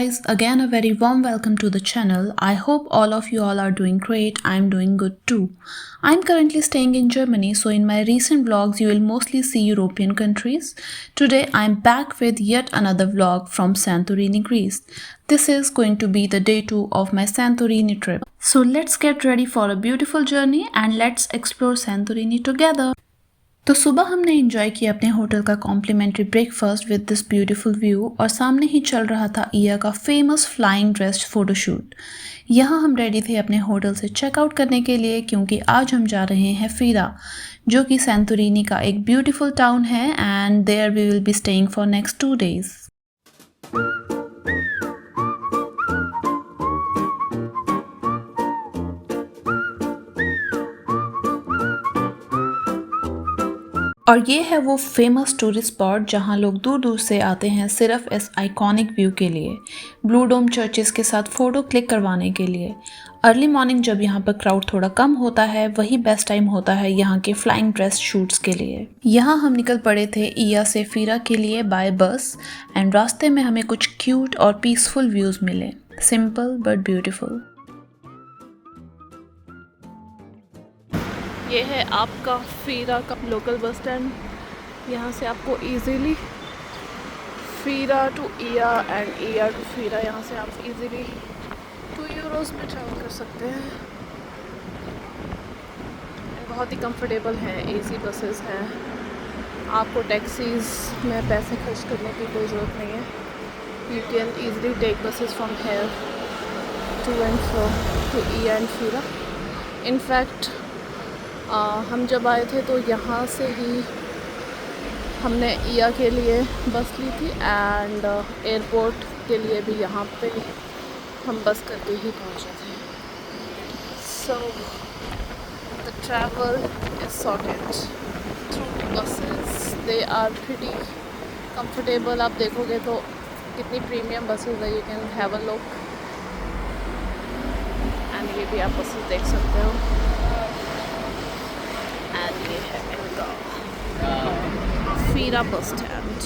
guys, again a very warm welcome to the channel. I hope all of you all are doing great. I'm doing good too. I'm currently staying in Germany, so in my recent vlogs you will mostly see European countries. Today I'm back with yet another vlog from Santorini, Greece. This is going to be the day 2 of my Santorini trip. So let's get ready for a beautiful journey and let's explore Santorini together. तो सुबह हमने enjoy किया अपने hotel का complimentary breakfast with this beautiful view और सामने ही चल रहा था ईया का फेमस फ्लाइंग ड्रेस फोटोशूट। यहाँ हम रेडी थे अपने होटल से चेकआउट करने के लिए क्योंकि आज हम जा रहे हैं फीरा, जो कि सैंटोरिनी का एक ब्यूटीफुल टाउन है and there we will be staying for next 2 days। और ये है वो फेमस टूरिस्ट स्पॉट जहाँ लोग दूर दूर से आते हैं सिर्फ इस आइकॉनिक व्यू के लिए, ब्लू डोम चर्चेस के साथ फ़ोटो क्लिक करवाने के लिए। अर्ली मॉर्निंग जब यहाँ पर क्राउड थोड़ा कम होता है वही बेस्ट टाइम होता है यहाँ के फ्लाइंग ड्रेस शूट्स के लिए। यहाँ हम निकल पड़े थे ईया से फीरा के लिए बाय बस एंड रास्ते में हमें कुछ क्यूट और पीसफुल व्यूज़ मिले, सिंपल बट ब्यूटीफुल। ये है आपका फीरा का लोकल बस स्टैंड। यहाँ से आपको easily Fira to Oia and Oia to Fira, यहाँ से आप इजीली 2 euros में ट्रैवल कर सकते हैं। बहुत ही कंफर्टेबल हैं, एसी बसेस हैं, आपको टैक्सीज़ में पैसे खर्च करने की कोई ज़रूरत नहीं है। You can easily take buses from here to and fro to Oia and Fira. In fact हम जब आए थे तो यहाँ से ही हमने ईया के लिए बस ली थी एंड एयरपोर्ट के लिए भी यहाँ पे हम बस करके ही पहुँचे थे। So the travel is sorted through buses, they are pretty comfortable. आप देखोगे तो कितनी प्रीमियम बसेस है, you can have a look. And ये भी आप बसेस देख सकते हो। ये है इनका Fira bus stand.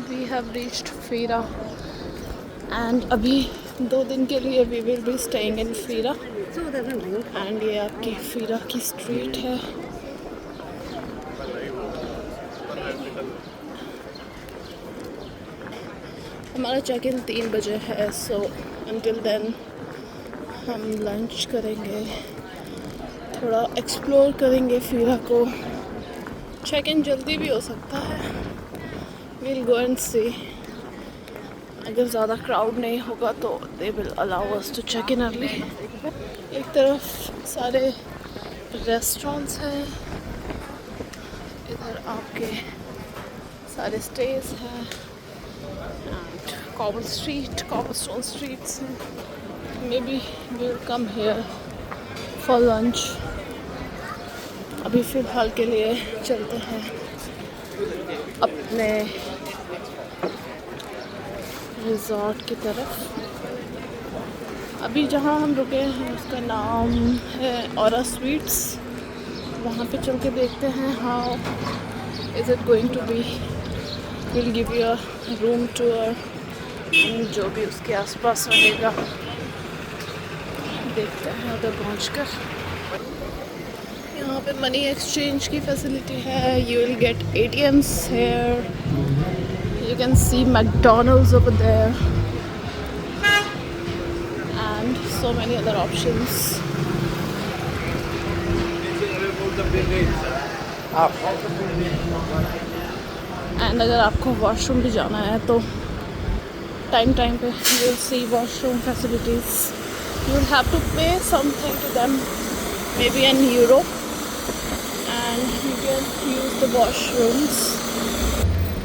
We have reached Fira and अभी 2 दिन के लिए we will be staying in Fira. And ये आपकी फीरा की स्ट्रीट है। हमारा चेक इन 3 बजे है, सो अंटिल देन हम लंच करेंगे, थोड़ा एक्सप्लोर करेंगे फीरा को। चेक इन जल्दी भी हो सकता है, विल गो एंड सी। अगर ज़्यादा क्राउड नहीं होगा तो they will allow us to check in early. एक तरफ सारे रेस्टोरेंट्स हैं, इधर आपके सारे स्टेज हैं एंड कोबलस्टोन स्ट्रीट्स हैं। Maybe we'll come here for lunch। अभी फ़िलहाल के लिए चलते हैं अपने रिज़ॉर्ट की तरफ। अभी जहाँ हम रुके हैं उसका नाम है ऑरा स्वीट्स। वहाँ पे चल के देखते हैं how is it going to be. Will give you a room tour, जो भी उसके आसपास रहेगा देखते हैं उधर पहुँचकर। यहाँ पे मनी एक्सचेंज की फैसिलिटी है। You will gate ATMs here, you can see McDonald's over there and so many other options। And अगर आपको वॉशरूम भी जाना है तो टाइम पे you will see washroom facilities। You will have to pay something to them, maybe an euro, and you can use the washrooms।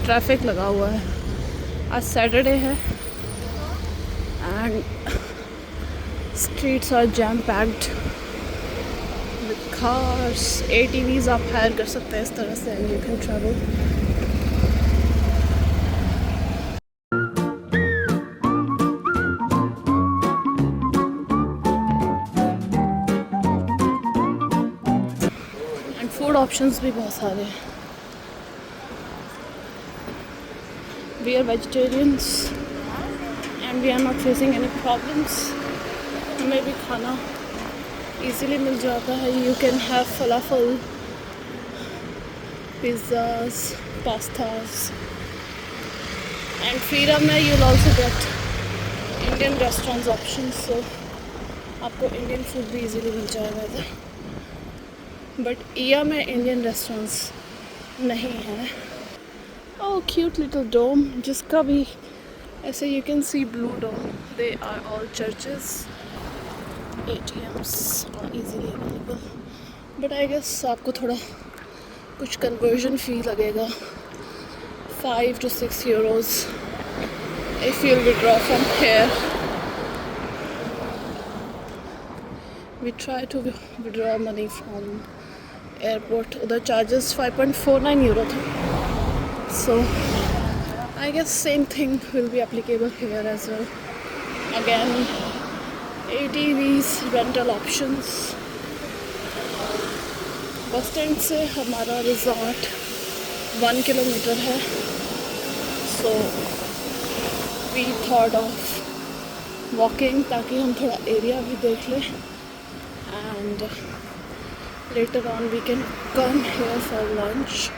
Traffic लगा हुआ है, आज सैटरडे है and streets are jam packed with cars। ATVs आप higher कर सकते हैं इस तरह से and you can travel। Food options भी बहुत सारे हैं। We are vegetarians and we are not facing any problems. हमें भी खाना easily मिल जाता है. You can have falafel, pizzas, pastas, and Fira में you'll also get Indian restaurants options. So आपको Indian food भी easily मिल जाएगा इधर. But Iya में Indian restaurants नहीं है. Oh, cute little dome. जिसका भी ऐसे you can see blue dome. They are all churches. ATMs are easily available. But I guess आपको थोड़ा कुछ conversion fee लगेगा. 5 to 6 euros if you'll withdraw from here. We try to withdraw money from airport. उधर charges 5.49 euro था. So I guess same thing will be applicable here as well. Again, ATVs, rental options. Bus stand से हमारा resort 1 kilometre है. So we thought of walking ताकि हम थोड़ा area भी देख लें. And later on we can come here for lunch.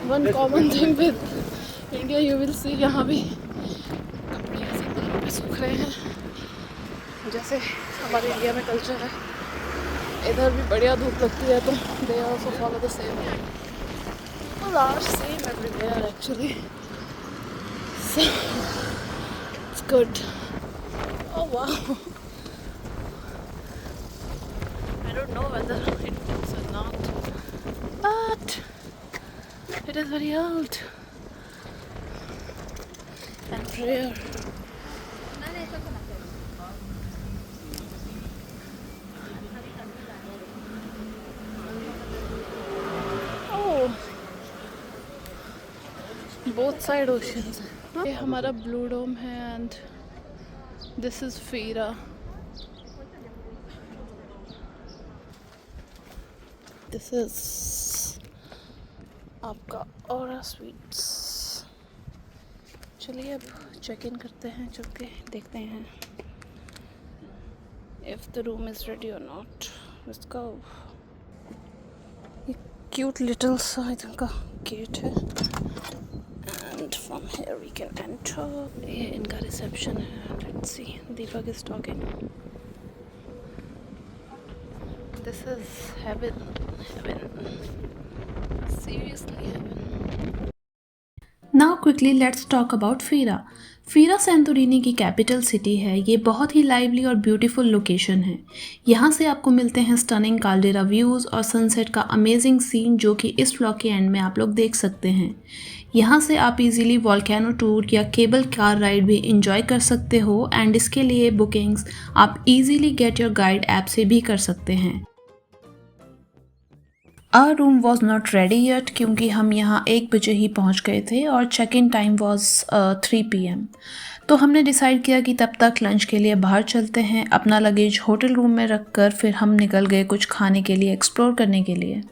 One common thing with India you will see यहाँ भी कपड़े ऐसे पैरों पे सूख रहे हैं. जैसे हमारे इंडिया में कल्चर है. इधर भी बढ़िया धूप लगती है तो they also follow the same. People are same everywhere actually. So it's good. Oh wow. I don't know whether it works or not, but it is very old and rare. Oh, both side oceans. ये हमारा blue डोम है and this is Fira. This is आपका Aura Sweets. चलिए अब check in करते हैं. चल के देखते हैं if the room is ready or not. Let's go. ये cute little सा इधर का गेट है and from here we can enter. ये इनका रिसेप्शन है. Let's see. Deepak is talking. This is heaven. Seriously heaven. Now quickly let's talk about Fira. Fira Santorini की capital city है. ये बहुत ही लाइवली और ब्यूटीफुल लोकेशन है. यहाँ से आपको मिलते हैं स्टनिंग काल्डेरा व्यूज़ और सनसेट का अमेजिंग सीन जो कि इस व्लॉग के एंड में आप लोग देख सकते हैं. यहाँ से आप इजीली वॉल्केनो टूर या केबल कार राइड भी इंजॉय कर सकते हो एंड इसके लिए बुकिंग्स आप easily get your guide app से भी कर सकते हैं. Our room was not ready yet क्योंकि हम यहाँ 1 बजे ही पहुँच गए थे और check in time was 3 PM. तो हमने डिसाइड किया कि तब तक लंच के लिए बाहर चलते हैं. अपना लगेज होटल रूम में रख कर फिर हम निकल गए कुछ खाने के लिए, एक्सप्लोर करने के लिए.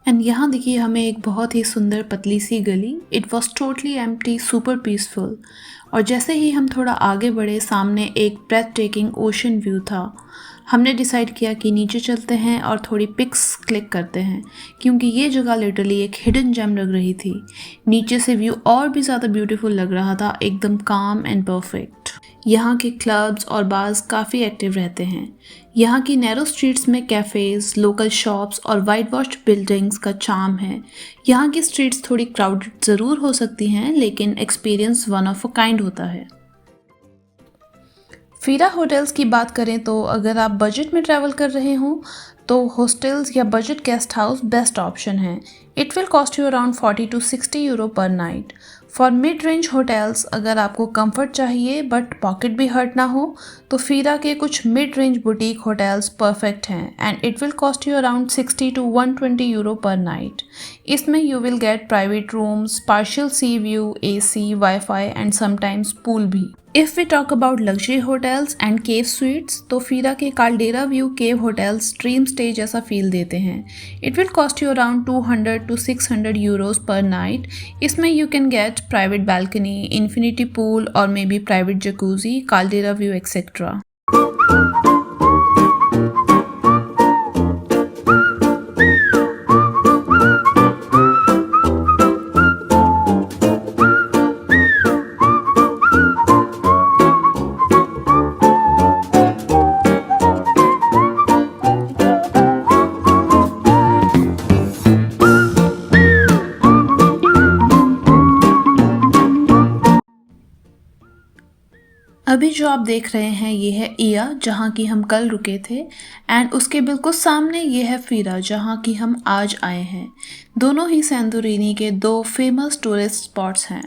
एंड यहाँ देखिए हमें एक बहुत ही सुंदर पतली सी गली. It was totally empty, super peaceful. और जैसे ही हम थोड़ा आगे बढ़े सामने एक ब्रेथ टेकिंग ओशन व्यू था. हमने डिसाइड किया कि नीचे चलते हैं और थोड़ी पिक्स क्लिक करते हैं क्योंकि ये जगह लिटरली एक हिडन जेम लग रही थी. नीचे से व्यू और भी ज़्यादा ब्यूटीफुल लग रहा था, एकदम काम एंड परफेक्ट. यहाँ के क्लब्स और बार्स काफ़ी एक्टिव रहते हैं. यहाँ की नैरो स्ट्रीट्स में कैफ़ेज़, लोकल शॉप्स और वाइट वॉश्ड बिल्डिंग्स का चार्म है. यहाँ की स्ट्रीट्स थोड़ी क्राउडेड ज़रूर हो सकती हैं लेकिन experience one of a kind होता है. फीरा होटल्स की बात करें तो अगर आप बजट में ट्रैवल कर रहे हो तो हॉस्टल्स या budget guest house best option है. It will cost you around 40 to 60 euro per night. For mid range hotels अगर आपको कंफर्ट चाहिए बट पॉकेट भी हर्ट ना हो तो फीरा के कुछ mid range boutique hotels perfect हैं and it will cost you around 60 to 120 euro per night. इसमें you will get private rooms, partial sea view, AC, wifi and sometimes pool भी. If we talk about luxury hotels and cave suites, तो फीरा के caldera view केव hotels dream stay जैसा feel देते हैं. It will cost you around 200 to 600 euros per night. इसमें you can get private balcony, infinity pool or maybe private jacuzzi, caldera view etc. अभी जो आप देख रहे हैं ये है इया, जहाँ की हम कल रुके थे, एंड उसके बिल्कुल सामने ये है फीरा, जहाँ की हम आज आए हैं. दोनों ही सैंटोरिनी के दो फेमस टूरिस्ट स्पॉट्स हैं.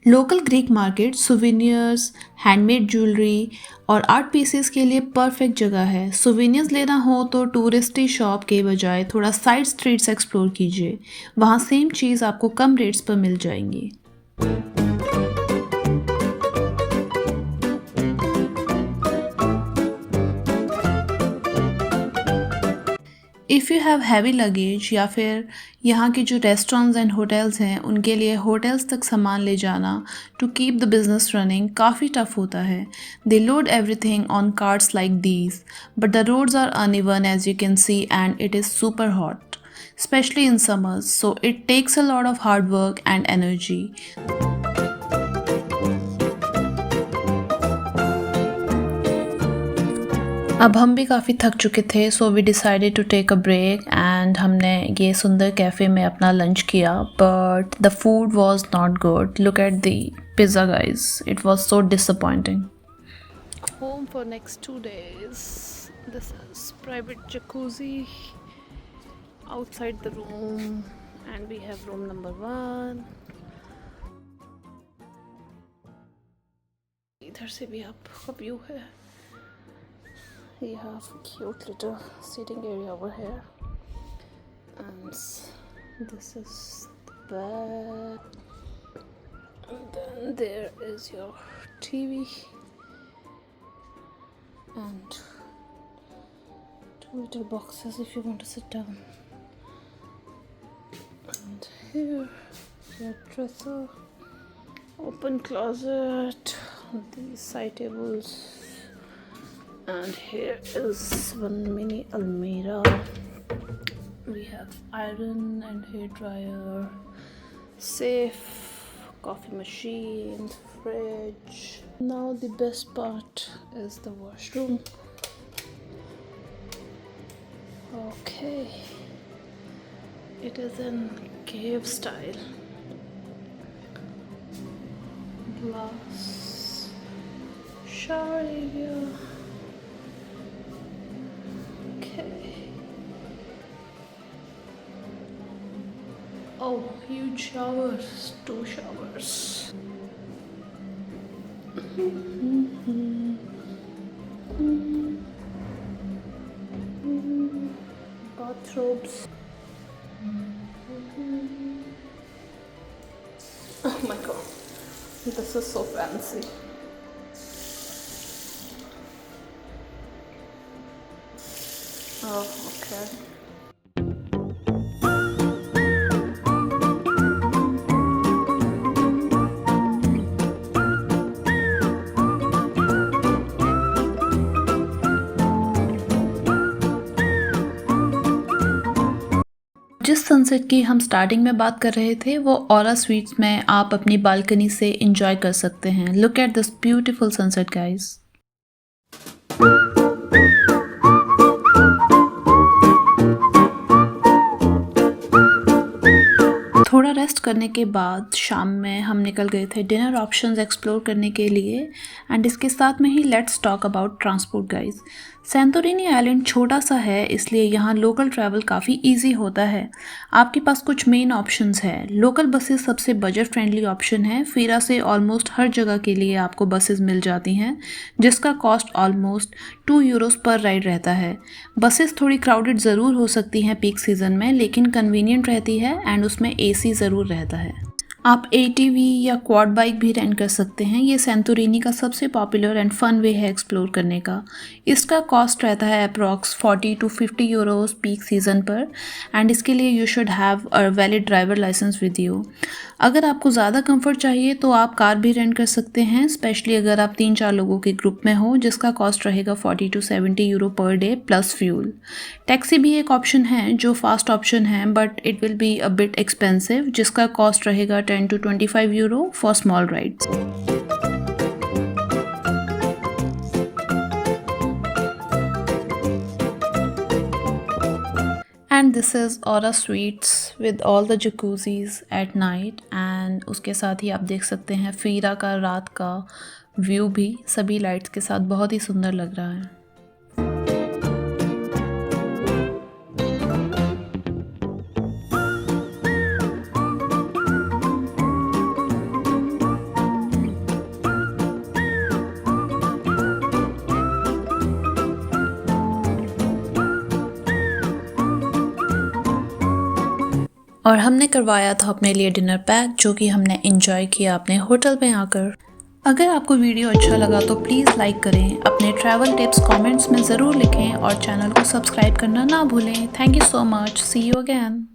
Local Greek market souvenirs, handmade jewellery और आर्ट पीसेस के लिए परफेक्ट जगह है. सुवेनियर्स लेना हो तो टूरिस्टी शॉप के बजाय थोड़ा साइड स्ट्रीट्स एक्सप्लोर कीजिए. वहाँ सेम चीज़ आपको कम रेट्स पर मिल जाएंगी. If you have heavy luggage या फिर यहाँ के जो रेस्टोरेंट्स एंड होटल्स हैं उनके लिए होटल्स तक सामान ले जाना to keep the business running काफ़ी टफ होता है. दे load everything on carts like these, but the roads are uneven as you can see and it is super hot, especially in summers, so it takes a lot of hard work and energy. अब हम भी काफ़ी थक चुके थे, so we decided to take a break and हमने ये सुंदर कैफ़े में अपना लंच किया, but the food was not good. Look at the pizza guys, it was so disappointing. Home for next 2 days. This is private jacuzzi outside the room, and we have room number 1. इधर से भी आपका view है. We have cute little sitting area over here, and this is the bed, and then there is your TV and 2 little boxes if you want to sit down, and here your dresser, open closet, these side tables. And here is one mini almirah. We have iron and hair dryer, safe, coffee machine, fridge. Now the best part is the washroom. Okay, it is in cave style. Glass shower area. Oh, huge showers, 2 showers. Bathrobes. Oh my god, this is so fancy. Oh, okay. जिस sunset की हम starting में बात कर रहे थे वो aura sweets में आप अपनी बालकनी से एंजॉय कर सकते हैं. Look at this beautiful sunset guys. थोड़ा रेस्ट करने के बाद शाम में हम निकल गए थे डिनर ऑप्शंस एक्सप्लोर करने के लिए, एंड इसके साथ में ही let's talk about transport guys. Santorini island छोटा सा है, इसलिए यहाँ लोकल ट्रैवल काफ़ी इजी होता है. आपके पास कुछ मेन ऑप्शंस हैं. लोकल बसेस सबसे बजट फ्रेंडली ऑप्शन है. फीरा से ऑलमोस्ट हर जगह के लिए आपको बसेस मिल जाती हैं, जिसका कॉस्ट ऑलमोस्ट 2 यूरोस पर राइड रहता है. बसेस थोड़ी क्राउडेड ज़रूर हो सकती हैं पीक सीज़न में, लेकिन कन्वीनियंट रहती है एंड उसमें AC ज़रूर रहता है. आप ATV या क्वाड बाइक भी रेंट कर सकते हैं। ये सेंटोरिनी का सबसे पॉपुलर एंड फन वे है एक्सप्लोर करने का। इसका कॉस्ट रहता है approx 40 to 50 euros peak season पर, एंड इसके लिए you should have a valid driver licence with you. अगर आपको ज़्यादा कंफर्ट चाहिए तो आप कार भी रेंट कर सकते हैं, स्पेशली अगर आप 3-4 लोगों के ग्रुप में हो, जिसका कॉस्ट रहेगा 40 to 70 euro per debt plus fuel. Taxi भी एक ऑप्शन है जो फास्ट ऑप्शन है, but it will be a bit expensive, जिसका कॉस्ट रहेगा 10 to 25 euro for small rides. And this is Aura Suites with all the jacuzzis at night, and उसके साथ ही आप देख सकते हैं फीरा का रात का व्यू भी सभी लाइट्स के साथ बहुत ही सुंदर लग रहा है। और हमने करवाया था अपने लिए डिनर पैक, जो कि हमने एंजॉय किया अपने होटल में आकर। अगर आपको वीडियो अच्छा लगा तो प्लीज़ लाइक करें, अपने ट्रैवल टिप्स कमेंट्स में ज़रूर लिखें और चैनल को सब्सक्राइब करना ना भूलें। Thank you so much, see you again.